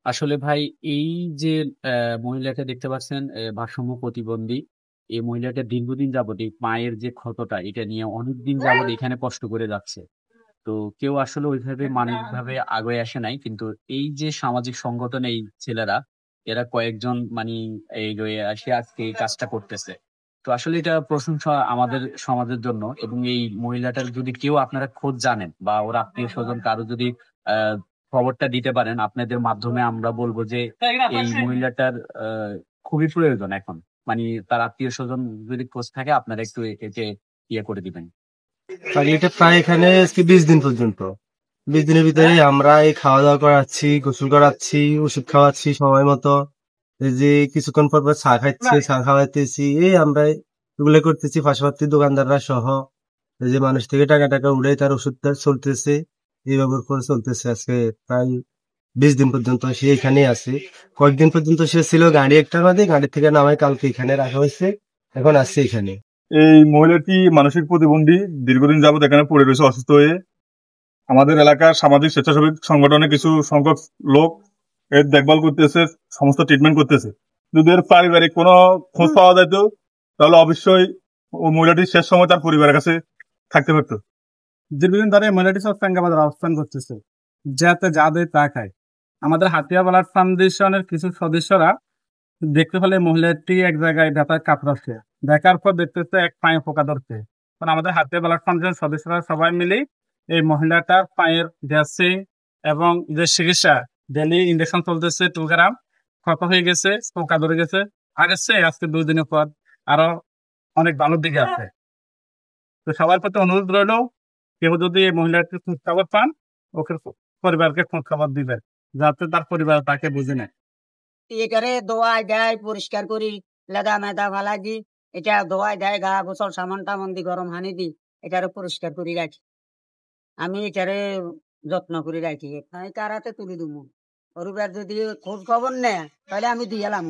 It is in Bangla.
আসলে ভাই, এই যে মহিলাটা দেখতে পাচ্ছেন, ভারসাম্য প্রতিবন্ধী, এই মহিলাটা দীর্ঘদিন যাবত এই পায়ের যে ক্ষতটা এটা নিয়ে অনেকদিন যাবত এখানে কষ্ট করে যাচ্ছে। তো কেউ আসলে ওইভাবে মানবিকভাবে আগে আসে নাই, কিন্তু এই যে সামাজিক সংগঠন, এই ছেলেরা, এরা কয়েকজন মানে এই রয়ে আসে আজকে এই কাজটা করতেছে। তো আসলে এটা প্রশংসা আমাদের সমাজের জন্য। এবং এই মহিলাটার যদি কেউ আপনারা খোঁজ জানেন বা ওর আত্মীয় স্বজন কারো যদি আহ খবরটা দিতে পারেন আপনাদের মাধ্যমে, আমরা বলবো যে এই মহিলাটার খুবই প্রয়োজন এখন। মানে তার আত্মীয় স্বজন যদি খোঁজ থাকে আপনারা একটু একে ইয়ে করে দিবেন। পাগলিটা প্রায় এখানে আজকে 20 দিন পর্যন্ত। 20 দিনের ভিতরে আমরা এই খাওয়া দাওয়া করাচ্ছি, গোসল করাচ্ছি, ওষুধ খাওয়াচ্ছি সময় মতো। এই যে কিছুক্ষণ পর পর চা খাচ্ছে, চা খাওয়াইতেছি, এই আমরা এগুলো করতেছি। পাশাপাশি দোকানদাররা সহ এই যে মানুষ থেকে টাকা টাকা উড়ে তার ওষুধটা চলতেছে, এইভাবে করে চলতেছে। আজকে প্রায় 20 দিন পর্যন্ত সে এখানেই আছে। কয়েকদিন পর্যন্ত সে ছিল গাড়ি একটা বাদে, গাড়ি থেকে নামায় কালকে এখানে রাখা হয়েছে, এখন আসছে এখানে। এই মহিলাটি মানসিক প্রতিবন্ধী, দীর্ঘদিন যাবত এখানে পড়ে রয়েছে অসুস্থ হয়ে। আমাদের এলাকার সামাজিক স্বেচ্ছাসেবী সংগঠনে কিছু সংখ্যক লোক এর দেখভাল করতেছে, সমস্ত ট্রিটমেন্ট করতেছে। যদি এর পারিবারিক কোনো খোঁজ পাওয়া যেত তাহলে অবশ্যই ও মহিলাটি শেষ সময় তার পরিবারের কাছে থাকতে পারতো। দীর্ঘদিন ধরে এই মহিলাটি সৎসঙ্গে অবস্থান করতেছে, যাতে যা দেয় তা খায়। আমাদের হাতিয়া ব্লাড ফাউন্ডেশনের কিছু সদস্যরা দেখতে পেলে মহিলাটি এক জায়গায় ব্যথায় কাতরাচ্ছে, দেখার পর দেখতেছে এক পায়ে পোকা ধরছে। কারণ আমাদের হাতিয়া ব্লাড ফাউন্ডেশনের সদস্যরা সবাই মিলে এই মহিলাটার পায়ের ড্রেসিং এবং যে চিকিৎসা, ডেলি ইঞ্জেকশন চলতেছে 2 গ্রাম, ক্ষত হয়ে গেছে, পোকা ধরে গেছে, আগেছে আজকে 2 দিনের পর আরো অনেক ভালোর দিকে আছে। তো সবার প্রতি অনুরোধ রইল, কেউ যদি এই মহিলাটির খোঁজ খবর পান, ওকে পরিবারকে খোঁজ খবর দিবেন, যাতে তার পরিবার তাকে বুঝে নেয়। এটারে দোয়াই দেয়, পরিষ্কার করি, লেদা মেদা ফালাই দি, এটা দোয়াই দেয়, গা গোসল সামান টামন দি, গরম হানি দি, এটারে পরিষ্কার করে রাখি। আমি এটারে যত্ন করে রাখি, তারাতে তুলে দিব। পরিবার যদি খোঁজ খবর নেয় তাহলে আমি দিয়ে এলাম।